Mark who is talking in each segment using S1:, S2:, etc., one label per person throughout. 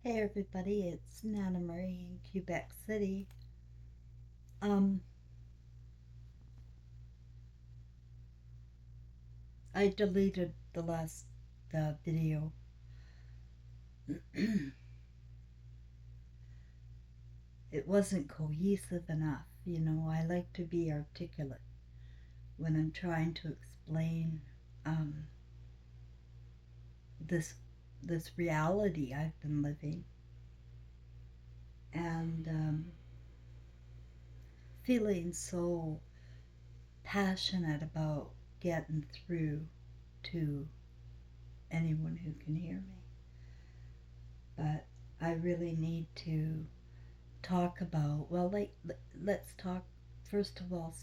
S1: Hey everybody, it's Nana Marie in Quebec City. Um, I deleted the last video. It wasn't cohesive enough. I like to be articulate when I'm trying to explain um, this this reality I've been living, and feeling so passionate about getting through to anyone who can hear me. But I really need to talk about, well, let's talk, first of all,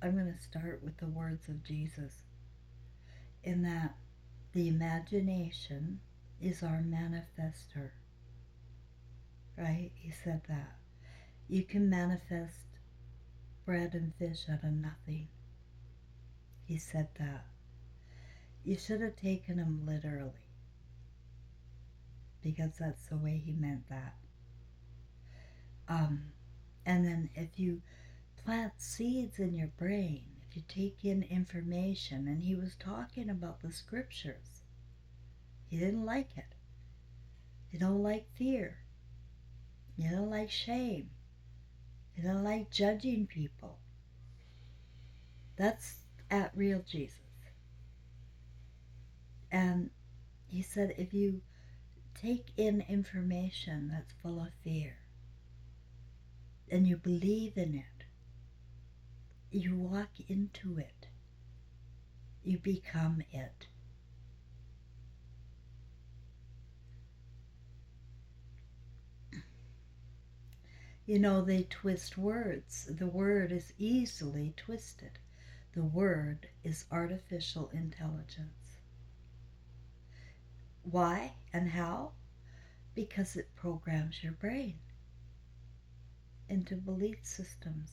S1: I'm going to start with the words of Jesus, in that the imagination is our manifester, right? He said that. You can manifest bread and fish out of nothing. He said that. You should have taken him literally, because that's the way he meant that. Um, and then if you plant seeds in your brain, if you take in information, and he was talking about the scriptures, he didn't like it. You don't like fear. You don't like shame. You don't like judging people. That's at real Jesus. And he said if you take in information that's full of fear and you believe in it, you walk into it, you become it. They twist words. The word is easily twisted. The word is artificial intelligence. Why and how? Because it programs your brain into belief systems.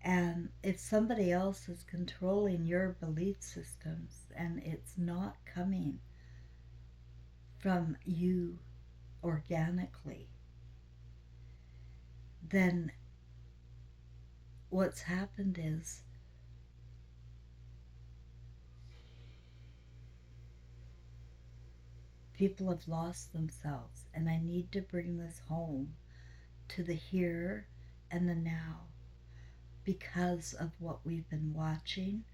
S1: And if somebody else is controlling your belief systems and it's not coming from you organically, then what's happened is people have lost themselves. And I need to bring this home to the here and the now, because of what we've been watching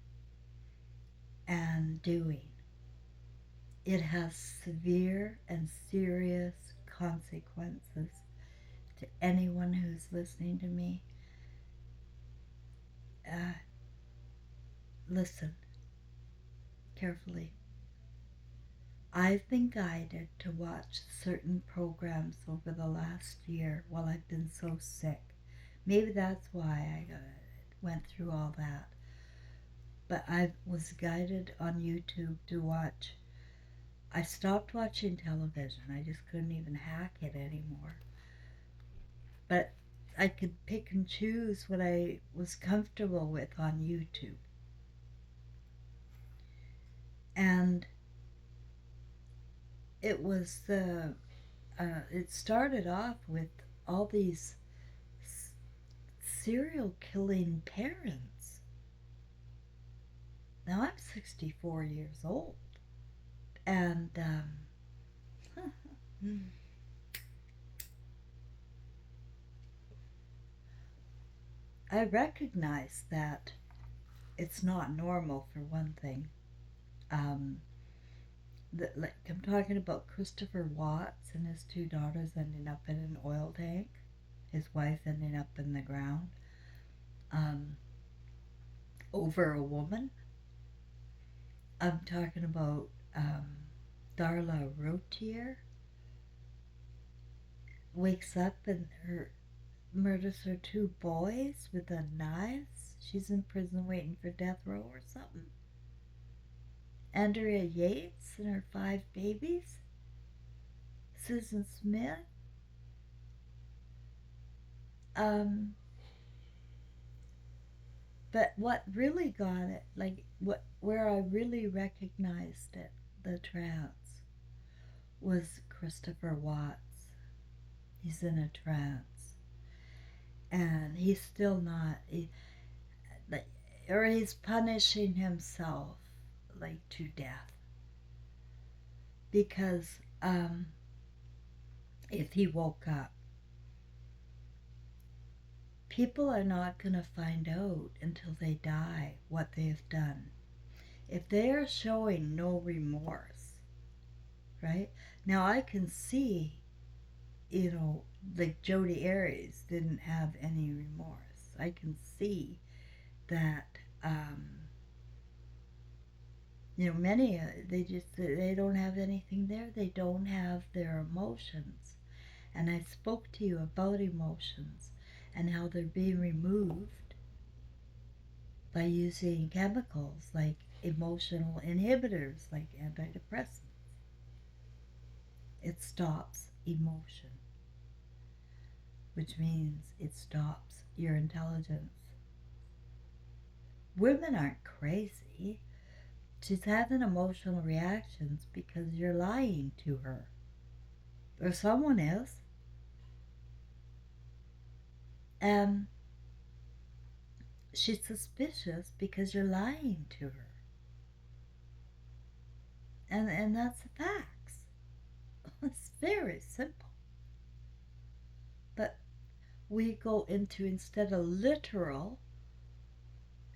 S1: and doing. It has severe and serious consequences to anyone who's listening to me. Uh, Listen carefully. I've been guided to watch certain programs over the last year while I've been so sick. Maybe that's why I went through all that. But I was guided on YouTube to watch. I stopped watching television. I just couldn't even hack it anymore. But I could pick and choose what I was comfortable with on YouTube. And it was it started off with all these serial killing parents. Now I'm 64 years old, and I recognize that it's not normal, for one thing. Um, like I'm talking about Christopher Watts and his two daughters ending up in an oil tank, his wife ending up in the ground, um, over a woman. I'm talking about Darla Routier wakes up and her murders her two boys with the knives. She's in prison waiting for death row or something. Andrea Yates and her five babies. Susan Smith. Um, but what really got it, like where I really recognized it, the trance, was Christopher Watts. He's in a trance, and he's still not, or he's punishing himself like to death, because if he woke up, people are not going to find out until they die what they've done. If they are showing no remorse, right? Now I can see, like Jodi Arias didn't have any remorse. I can see that, many, they don't have anything there. They don't have their emotions. And I spoke to you about emotions and how they're being removed by using chemicals like emotional inhibitors, like antidepressants. It stops emotion, which means it stops your intelligence. Women aren't crazy. She's having emotional reactions because you're lying to her. Or someone is. And she's suspicious because you're lying to her. And that's the facts. It's very simple. But we go into, instead of literal,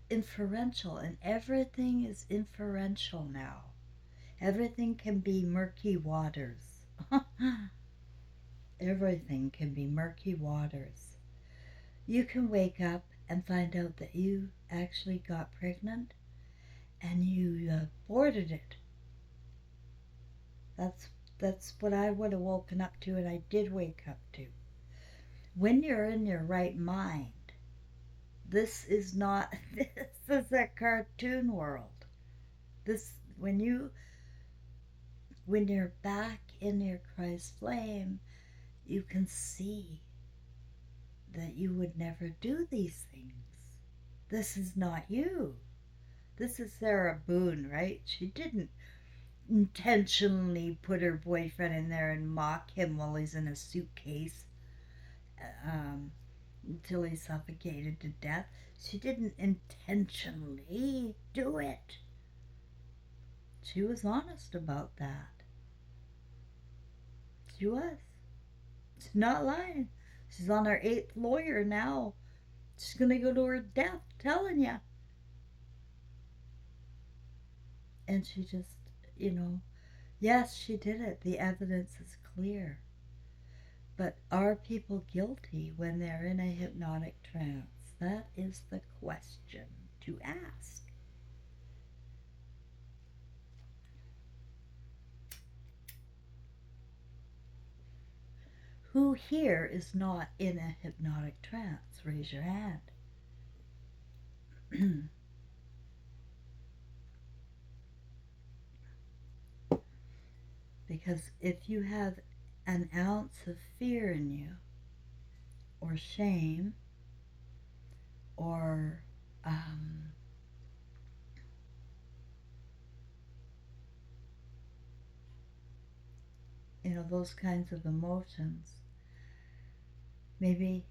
S1: inferential, and everything is inferential now. Everything can be murky waters. Everything can be murky waters. You can wake up and find out that you actually got pregnant and you aborted it. That's what I would have woken up to, and I did wake up to. When you're in your right mind, this is not, this is a cartoon world. This, when you're back in your Christ flame, you can see that you would never do these things. This is not you. This is Sarah Boone, right? She didn't intentionally put her boyfriend in there and mock him while he's in a suitcase until he suffocated to death. She didn't intentionally do it. She was honest about that. She was. She's not lying. She's on her 8th lawyer now. She's going to go to her death, telling you. And she just, yes, she did it. The evidence is clear. But are people guilty when they're in a hypnotic trance? That is the question to ask. Who here is not in a hypnotic trance? Raise your hand. Because if you have an ounce of fear in you, or shame, or those kinds of emotions, maybe,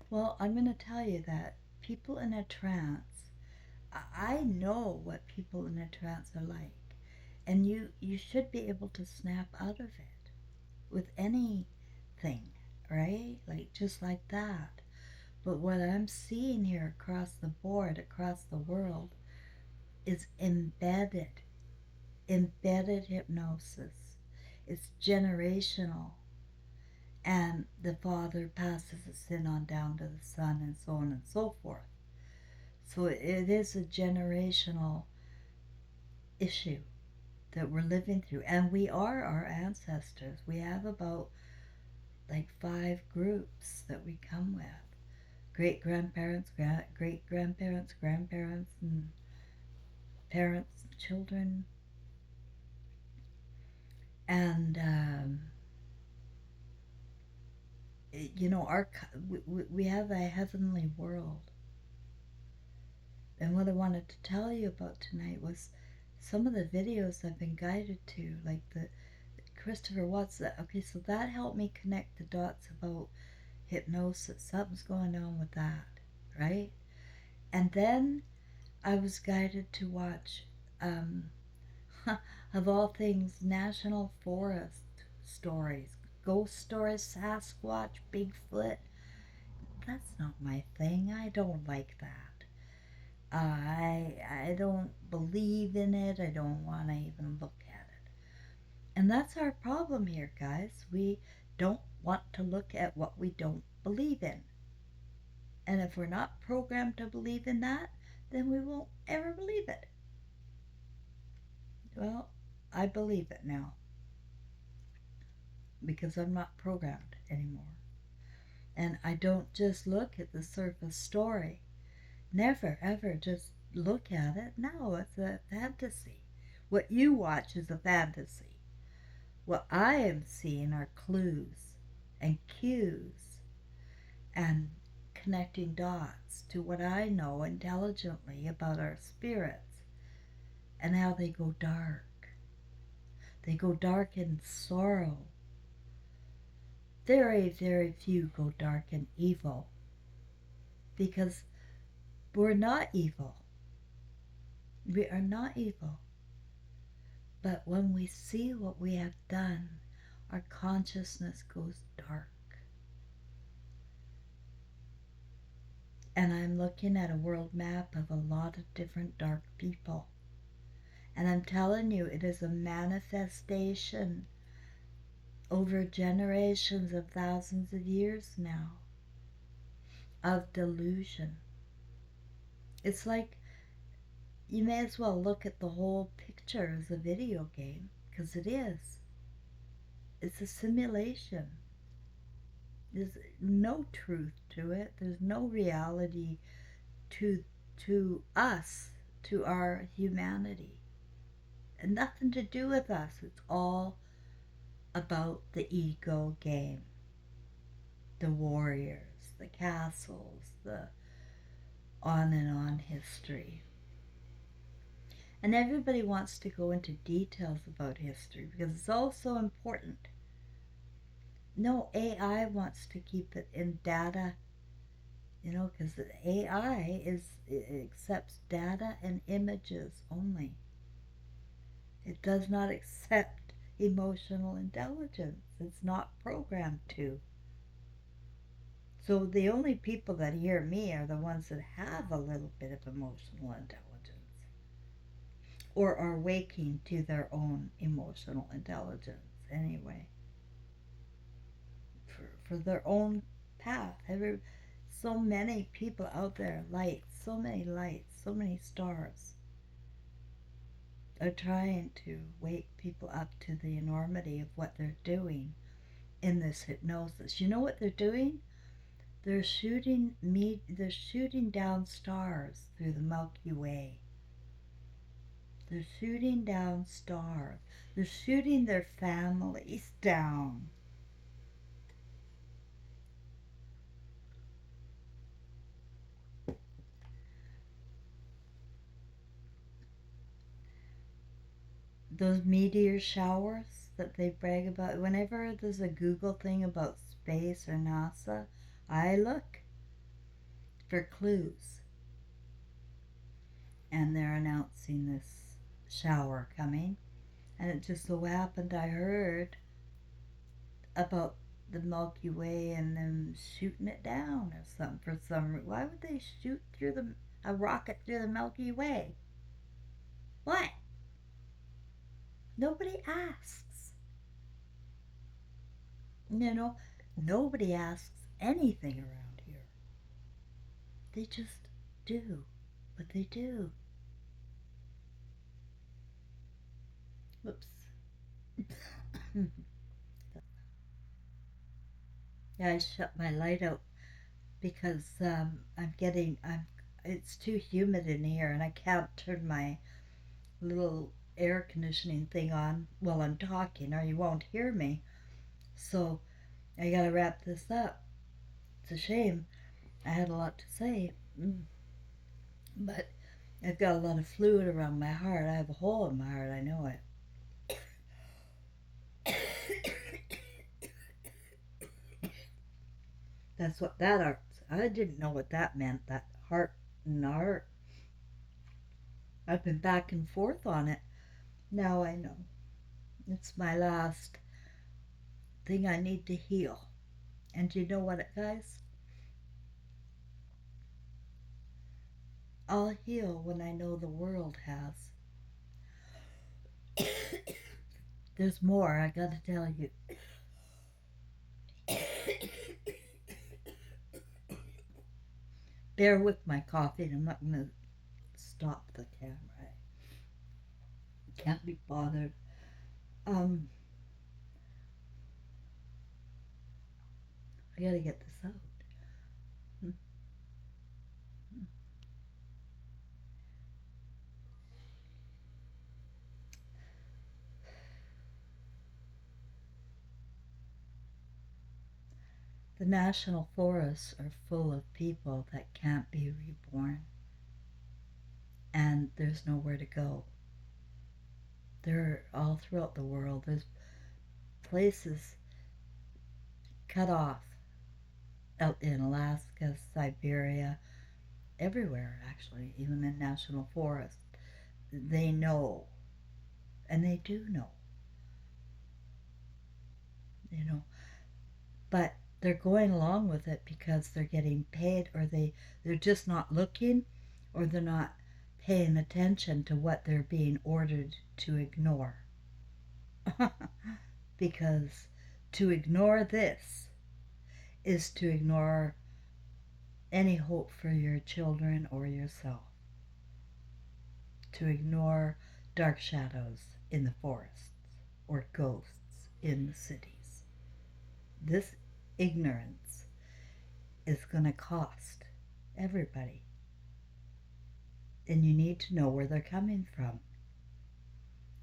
S1: well, I'm going to tell you that people in a trance, I know what people in a trance are like. And you should be able to snap out of it with anything, right? Like, just like that. But what I'm seeing here across the board, across the world, is embedded hypnosis. It's generational. And the Father passes the sin on down to the Son, and so on and so forth. So it is a generational issue that we're living through. And we are our ancestors. We have about like 5 groups that we come with. Great-grandparents, great-grandparents, grandparents, and parents, children. And, we have a heavenly world. And what I wanted to tell you about tonight was some of the videos I've been guided to, like Christopher, what's that? Okay, so that helped me connect the dots about hypnosis. Something's going on with that, right? And then I was guided to watch, um, of all things, National Forest stories, ghost stories, Sasquatch, Bigfoot. That's not my thing. I don't like that. I don't believe in it. I don't want to even look at it. And that's our problem here, guys. We don't want to look at what we don't believe in. And if we're not programmed to believe in that, then we won't ever believe it. Well, I believe it now because I'm not programmed anymore. And I don't just look at the surface story. Never, ever just look at it. No, it's a fantasy. What you watch is a fantasy. What I am seeing are clues and cues and connecting dots to what I know intelligently about our spirits and how they go dark. They go dark in sorrow. Very, very few go dark in evil because we're not evil. We are not evil. But when we see what we have done, our consciousness goes dark. And I'm looking at a world map of a lot of different dark people. And I'm telling you, it is a manifestation over generations of thousands of years now of delusion. It's like you may as well look at the whole picture as a video game, because it is. It's a simulation. There's no truth to it. There's no reality to us, to our humanity. And nothing to do with us. It's all about the ego game. The warriors, the castles, the on and on history. And everybody wants to go into details about history because it's all so important. No, AI wants to keep it in data, because the AI it accepts data and images only. It does not accept emotional intelligence. It's not programmed to. So the only people that hear me are the ones that have a little bit of emotional intelligence or are waking to their own emotional intelligence anyway. For their own path. So many people out there, lights, so many stars are trying to wake people up to the enormity of what they're doing in this hypnosis. You know what they're doing? They're shooting down stars through the Milky Way. They're shooting down stars. They're shooting their families down. Those meteor showers that they brag about, whenever there's a Google thing about space or NASA, I look for clues. And they're announcing this shower coming. And it just so happened I heard about the Milky Way and them shooting it down or something for some reason. Why would they shoot through a rocket through the Milky Way? What? Nobody asks. Nobody asks anything around here. They just do what they do. Whoops. Yeah, I shut my light out because it's too humid in here and I can't turn my little air conditioning thing on while I'm talking or you won't hear me. So I gotta wrap this up. It's a shame. I had a lot to say, but I've got a lot of fluid around my heart. I have a hole in my heart, I know it. That's what that art. I didn't know what that meant. That heart and art. I've been back and forth on it. Now I know. It's my last thing I need to heal. And you know what, guys? I'll heal when I know the world has. There's more, I gotta tell you. Bear with my coughing. I'm not gonna stop the camera. I can't be bothered. Um, I gotta get this out. The national forests are full of people that can't be reborn, and there's nowhere to go. They're all throughout the world. There's places cut off out in Alaska, Siberia, everywhere actually, even in national forests. They know, and they do know, you know, but they're going along with it because they're getting paid, or they're just not looking, or they're not paying attention to what they're being ordered to ignore. Because to ignore this is to ignore any hope for your children or yourself, to ignore dark shadows in the forests or ghosts in the cities. This ignorance is going to cost everybody, and you need to know where they're coming from.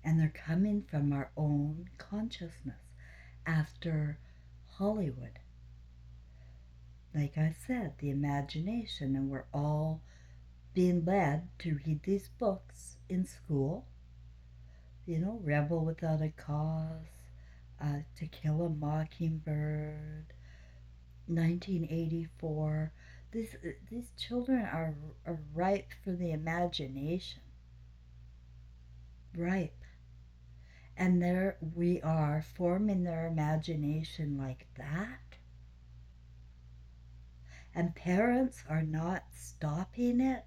S1: And they're coming from our own consciousness after Hollywood. Like I said, the imagination, and we're all being led to read these books in school. You know, Rebel Without a Cause, To Kill a Mockingbird, 1984. These children are ripe for the imagination. Ripe. And there we are forming their imagination like that. And parents are not stopping it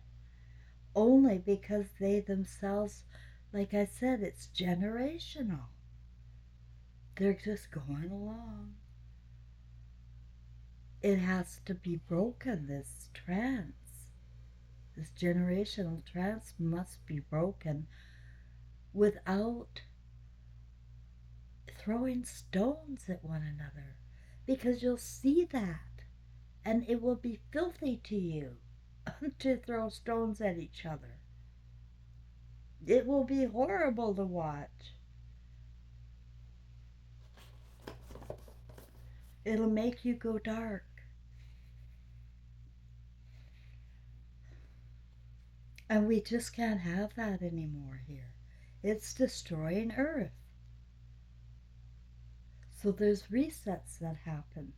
S1: only because they themselves, like I said, it's generational. They're just going along. It has to be broken, this trance. This generational trance must be broken without throwing stones at one another, because you'll see that, and it will be filthy to you to throw stones at each other. It will be horrible to watch. It'll make you go dark. And we just can't have that anymore here. It's destroying Earth. So there's resets that happen.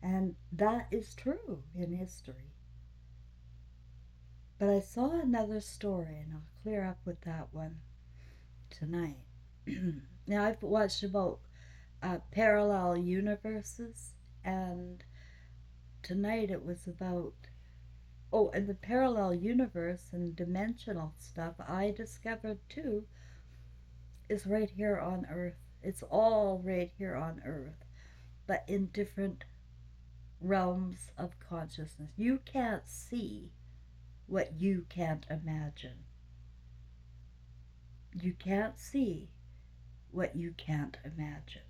S1: And that is true in history. But I saw another story, and I'll clear up with that one tonight. Now, I've watched about parallel universes, and tonight it was about, oh, and the parallel universe and dimensional stuff I discovered too is right here on Earth. It's all right here on Earth, but in different realms of consciousness. You can't see what you can't imagine. You can't see what you can't imagine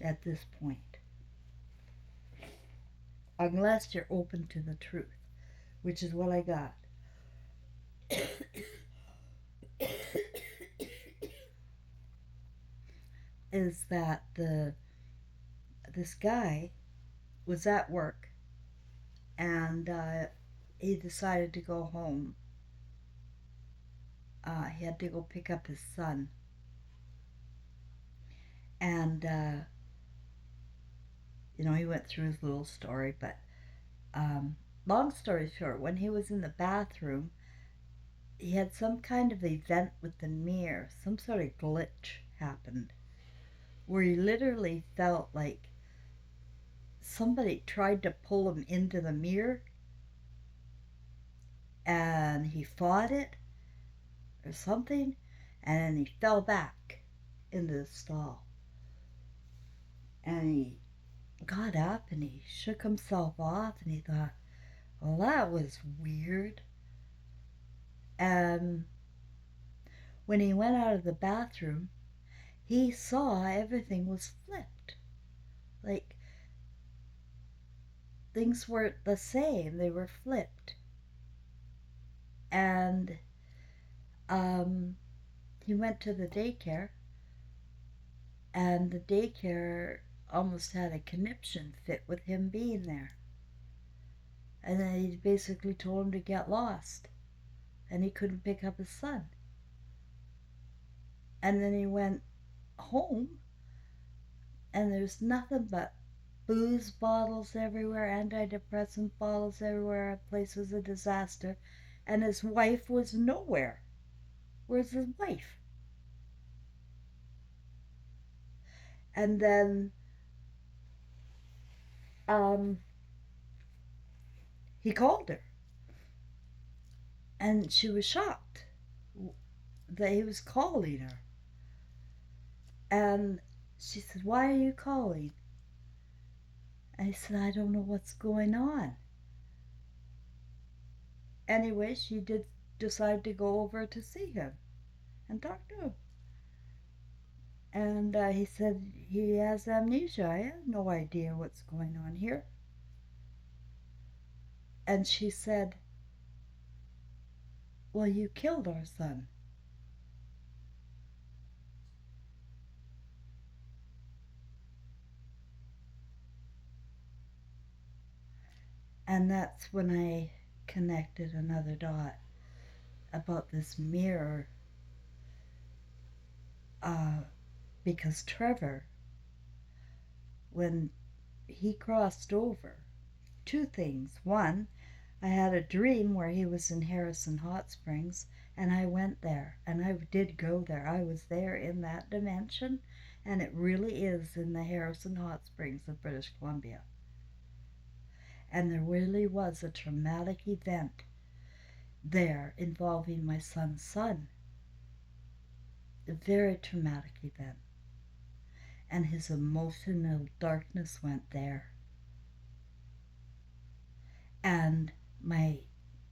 S1: at this point. Unless you're open to the truth, which is what I got. Is that this guy was at work, and he decided to go home. He had to go pick up his son, and he went through his little story, but long story short, when he was in the bathroom, he had some kind of event with the mirror. Some sort of glitch happened where he literally felt like somebody tried to pull him into the mirror and he fought it or something, and then he fell back into the stall. And he got up and he shook himself off and he thought, well, that was weird. And when he went out of the bathroom, he saw everything was flipped. Like, things weren't the same, they were flipped. And he went to the daycare, and the daycare almost had a conniption fit with him being there. And then he basically told him to get lost, and he couldn't pick up his son. And then he went home, and there's nothing but booze bottles everywhere, antidepressant bottles everywhere. The place was a disaster, and his wife was nowhere. Where's his wife? And then he called her, and she was shocked that he was calling her. And she said, why are you calling? And he said, I don't know what's going on. Anyway, she did decide to go over to see him and talk to him. And he said he has amnesia. I have no idea what's going on here. And she said, well, you killed our son. And that's when I connected another dot about this mirror. Because Trevor, when he crossed over, two things. One, I had a dream where he was in Harrison Hot Springs, and I went there, and I did go there. I was there in that dimension, and it really is in the Harrison Hot Springs of British Columbia. And there really was a traumatic event there involving my son's son. A very traumatic event. And his emotional darkness went there. And my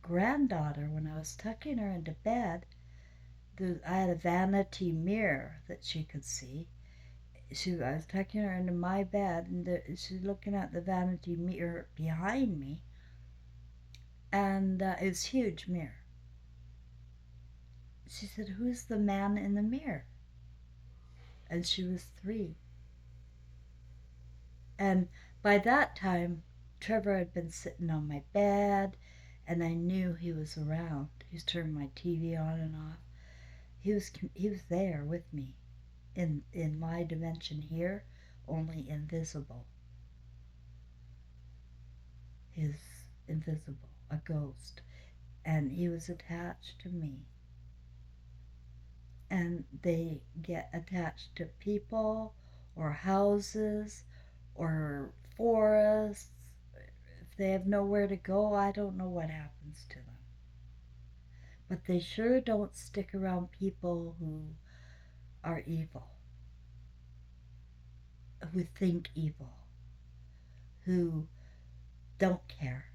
S1: granddaughter, when I was tucking her into bed, I had a vanity mirror that she could see. I was tucking her into my bed, and she's looking at the vanity mirror behind me, and it's a huge mirror. She said, who's the man in the mirror? And she was 3. And by that time, Trevor had been sitting on my bed, and I knew he was around. He was turning my TV on and off. He was there with me, in my dimension here, only invisible. He's invisible, a ghost, and he was attached to me. And they get attached to people or houses or forests. If they have nowhere to go, I don't know what happens to them. But they sure don't stick around people who are evil, who think evil, who don't care.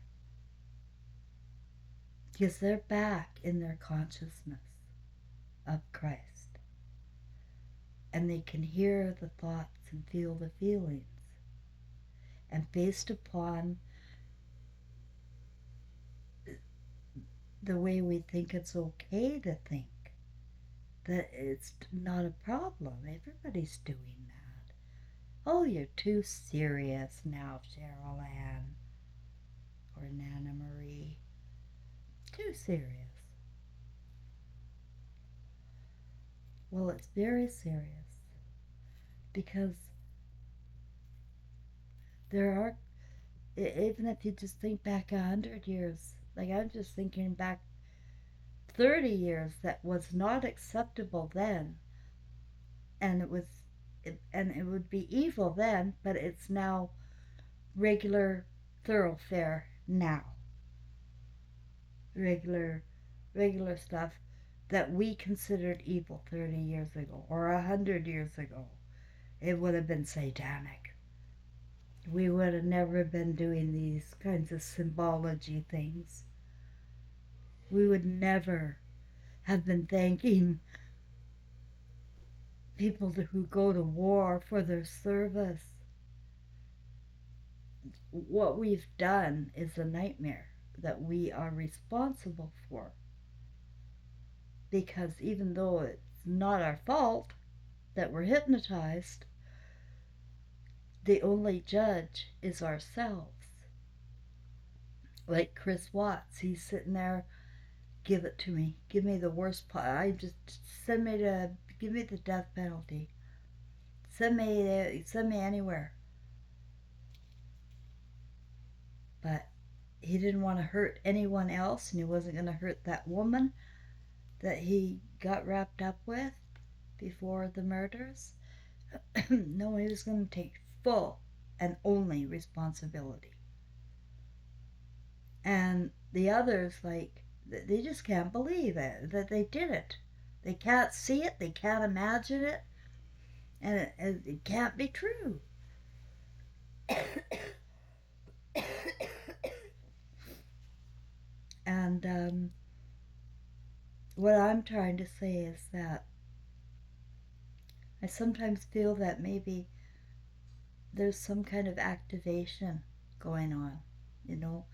S1: Because they're back in their consciousness of Christ. And they can hear the thoughts and feel the feelings. And based upon the way we think it's okay to think, that it's not a problem. Everybody's doing that. Oh, you're too serious now, Cheryl Ann or Nana Marie. Too serious. Well, it's very serious, because there are, even if you just think back 100 years, like I'm just thinking back 30 years, that was not acceptable then, and and it would be evil then, but it's now regular thoroughfare now, regular regular stuff that we considered evil 30 years ago or 100 years ago. It would have been satanic. We would have never been doing these kinds of symbology things. We would never have been thanking people who go to war for their service. What we've done is a nightmare that we are responsible for, because even though it's not our fault that we're hypnotized, the only judge is ourselves. Like Chris Watts, he's sitting there, give it to me, give me the worst part. I just give me the death penalty, send me anywhere. But he didn't want to hurt anyone else, and he wasn't going to hurt that woman that he got wrapped up with before the murders. No, he was going to take full and only responsibility. And the others, like, they just can't believe it, that they did it. They can't see it, they can't imagine it, and it can't be true. And what I'm trying to say is that I sometimes feel that maybe there's some kind of activation going on, you know,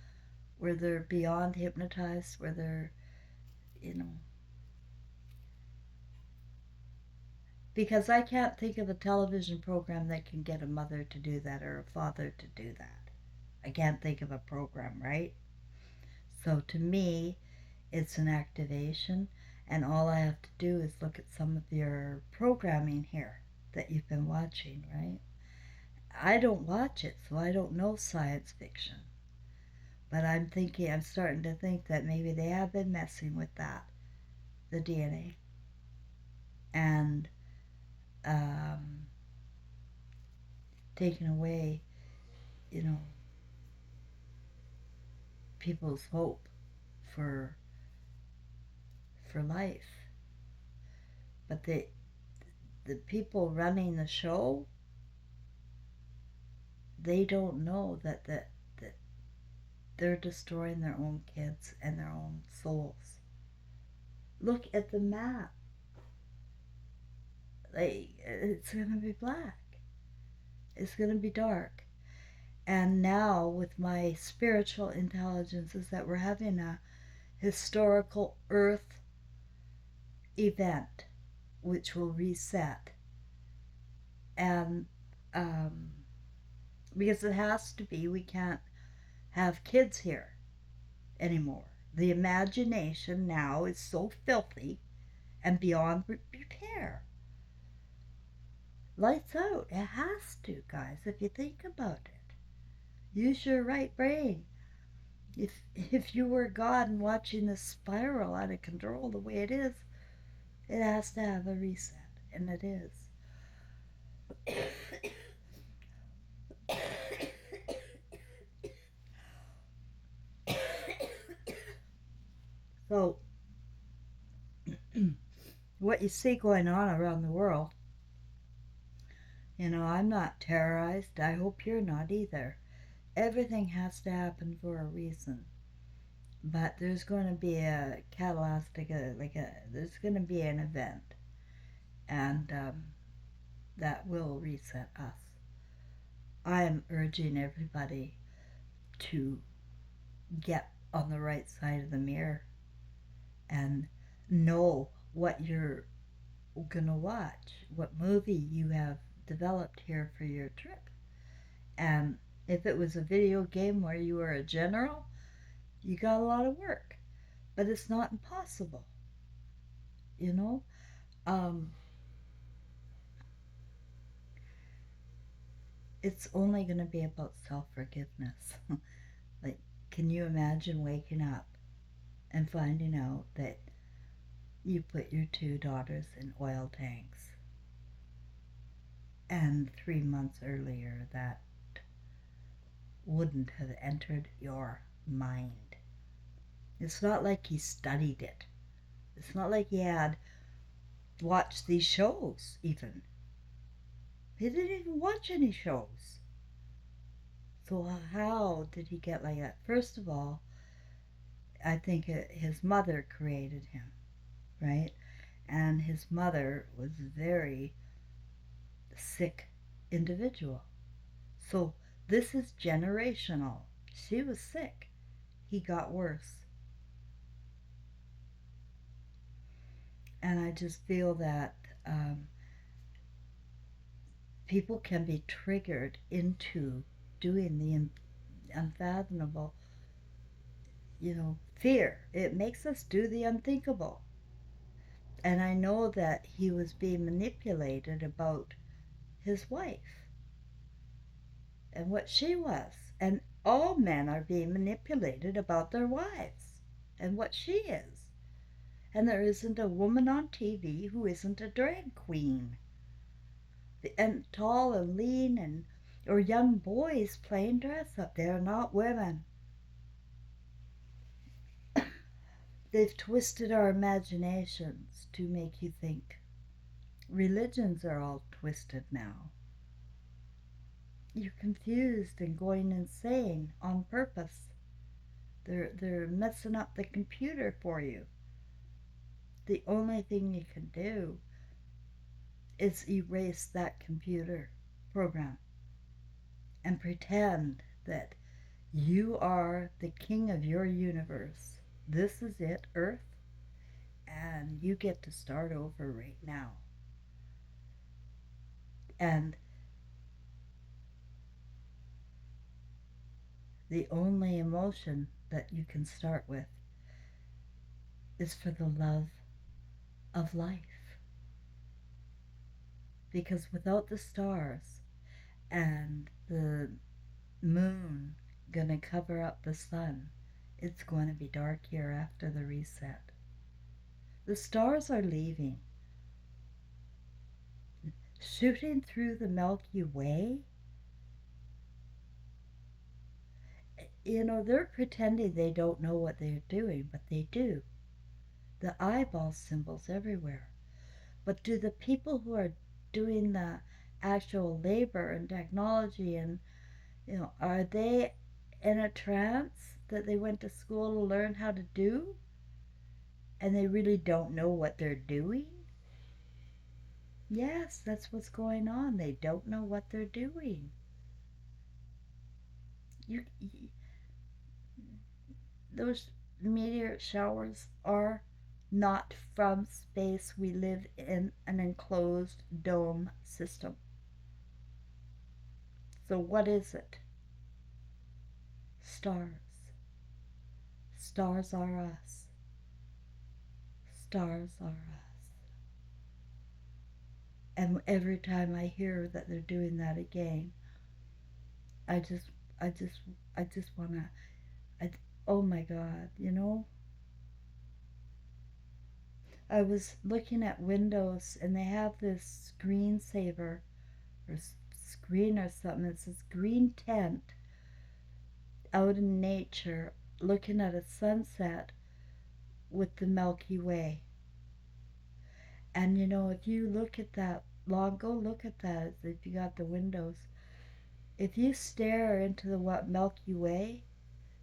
S1: where they're beyond hypnotized, where they're, you know, because I can't think of a television program that can get a mother to do that or a father to do that. I can't think of a program, right? So to me, it's an activation, and all I have to do is look at some of your programming here that you've been watching, right? I don't watch it, so I don't know science fiction. But I'm starting to think that maybe they have been messing with that, the DNA, and um, taking away, you know, people's hope for for life. But the people running the show, they don't know that they're destroying their own kids and their own souls. Look at the map. Like, it's going to be black. It's going to be dark. And now, with my spiritual intelligence, is that we're having a historical Earth event which will reset. And because it has to be, we can't have kids here anymore. The imagination now is so filthy and beyond repair. Lights out. It has to, guys, if you think about it. Use your right brain. If you were God and watching this spiral out of control the way it is, it has to have a reset, and it is. So, what you see going on around the world, you know, I'm not terrorized. I hope you're not either. Everything has to happen for a reason. But there's going to be a catalytic, there's going to be an event, and that will reset us. I am urging everybody to get on the right side of the mirror and know what you're going to watch, what movie you have developed here for your trip. And if it was a video game where you were a general, you got a lot of work. But it's not impossible, you know? Um, it's only going to be about self-forgiveness. Like, can you imagine waking up and finding out that you put your two daughters in oil tanks, and 3 months earlier that wouldn't have entered your mind? It's not like he studied it. It's not like he had watched these shows, even. He didn't even watch any shows. So how did he get like that? First of all, I think his mother created him, right? And his mother was a very sick individual. So this is generational. She was sick. He got worse. And I just feel that people can be triggered into doing the unfathomable, fear. It makes us do the unthinkable. And I know that he was being manipulated about his wife and what she was. And all men are being manipulated about their wives and what she is. And there isn't a woman on TV who isn't a drag queen. And tall and lean and or young boys playing dress up. They're not women. They've twisted our imaginations to make you think. Religions are all twisted now. You're confused and going insane on purpose. They're messing up the computer for you. The only thing you can do is erase that computer program and pretend that you are the king of your universe. This is it, Earth, and you get to start over right now. And the only emotion that you can start with is for the love of life. Because without the stars and the moon gonna cover up the sun, it's going to be dark here after the reset. The stars are leaving. Shooting through the Milky Way, they're pretending they don't know what they're doing, but they do. The eyeball symbols everywhere. But do the people who are doing the actual labor and technology and, are they in a trance that they went to school to learn how to do? And they really don't know what they're doing? Yes, that's what's going on. They don't know what they're doing. You, those meteor showers are not from space. We live in an enclosed dome system. So what is it? Stars. Stars are us. Stars are us. And every time I hear that they're doing that again, I just, I just, I just wanna, oh my God, I was looking at Windows and they have this screensaver or screen or something. It says green tent out in nature looking at a sunset with the Milky Way. And if you look at that go look at that if you got the windows. If you stare into the Milky Way,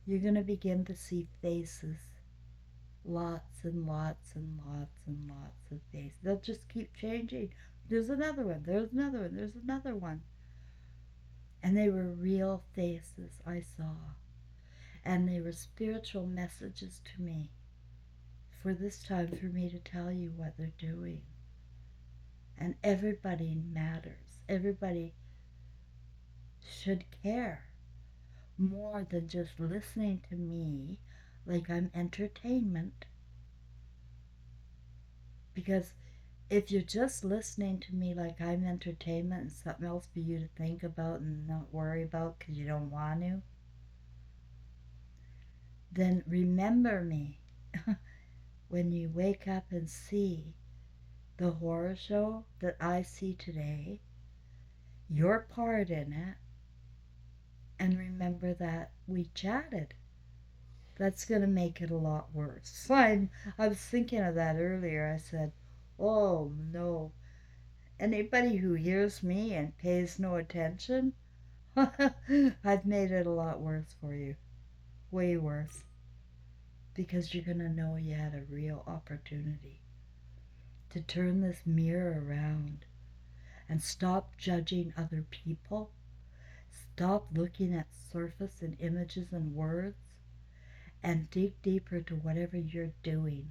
S1: you're going to begin to see faces. Lots and lots and lots and lots of faces. They'll just keep changing. There's another one, there's another one, there's another one. And they were real faces I saw. And they were spiritual messages to me for this time for me to tell you what they're doing. And everybody matters. Everybody should care more than just listening to me like I'm entertainment. Because if you're just listening to me like I'm entertainment and something else for you to think about and not worry about because you don't want to, then remember me when you wake up and see the horror show that I see today, your part in it, and remember that we chatted. That's going to make it a lot worse. I was thinking of that earlier. I said, oh no, anybody who hears me and pays no attention, I've made it a lot worse for you. Way worse. Because you're going to know you had a real opportunity to turn this mirror around and stop judging other people. Stop looking at surface and images and words and dig deeper to whatever you're doing.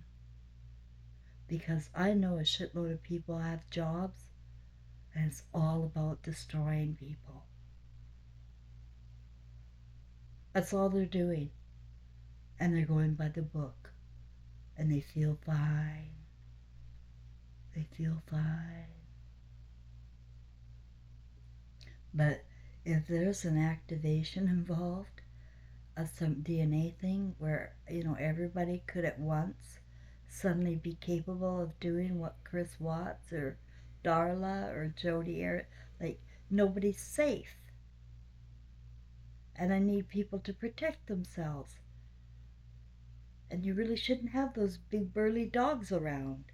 S1: Because I know a shitload of people have jobs and it's all about destroying people. That's all they're doing. And they're going by the book. And they feel fine. They feel fine. But if there's an activation involved of some DNA thing where, everybody could at once suddenly be capable of doing what Chris Watts or Darla or Jody are, like, nobody's safe. And I need people to protect themselves. And you really shouldn't have those big burly dogs around.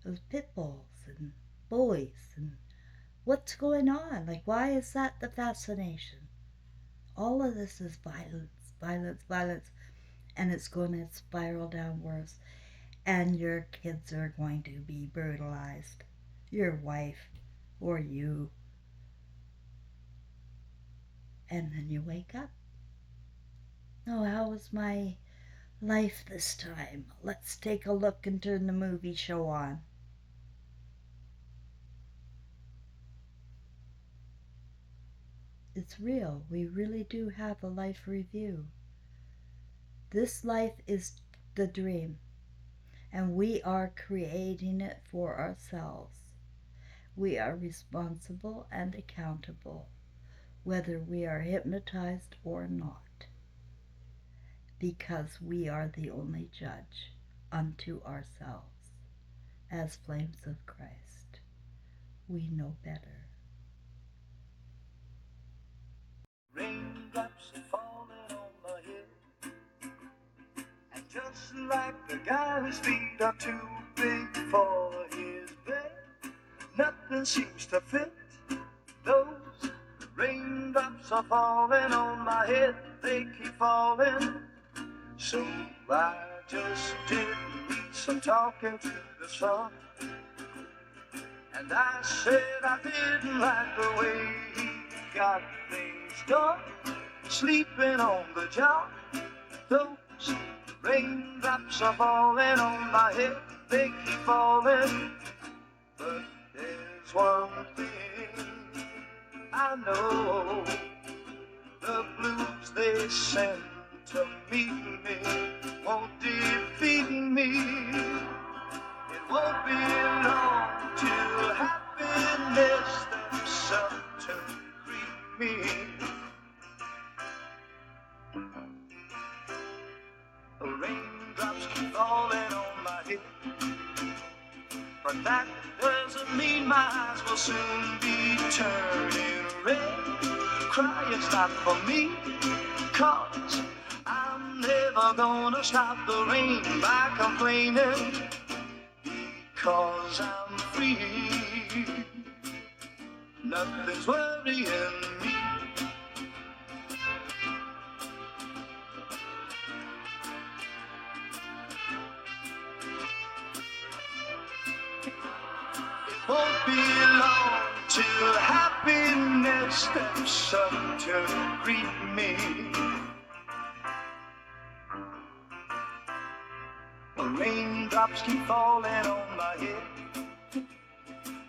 S1: Those pit bulls and bullies and what's going on? Like, why is that the fascination? All of this is violence, violence, violence, and it's going to spiral down worse. And your kids are going to be brutalized. Your wife or you. And then you wake up. Oh, how was my life this time? Let's take a look and turn the movie show on. It's real. We really do have a life review. This life is the dream, and we are creating it for ourselves. We are responsible and accountable, whether we are hypnotized or not, because we are the only judge unto ourselves. As flames of Christ, we know better.
S2: Raindrops are falling on my head, and just like the guy whose feet are too big for his bed, nothing seems to fit. Those raindrops are falling on my head, they keep falling. So I just did me some talking to the sun, and I said I didn't like the way he got things done, sleeping on the job. Those raindrops are falling on my head, they keep falling. But there's one thing I know, the blues they send to meet me won't defeat me. It won't be long till happiness steps up to greet me. The raindrops keep falling on my head, but that doesn't mean my eyes will soon be turning red. Crying's not for me, 'cause I'm never gonna stop the rain by complaining, because I'm free. Nothing's worrying me. It won't be long till happiness steps up to greet me. The raindrops keep falling on my head,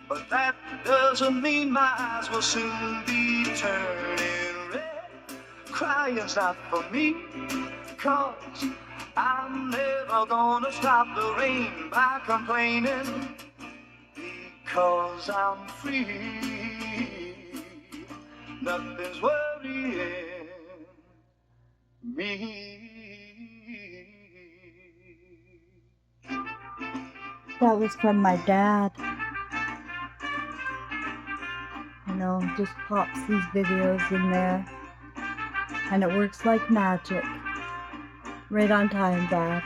S2: but that doesn't mean my eyes will soon be turning red. Crying's not for me, 'cause I'm never gonna stop the rain by complaining, 'cause I'm free. Nothing's worrying me.
S1: That was from my dad. You know, just pops these videos in there. And it works like magic. Right on time, Dad.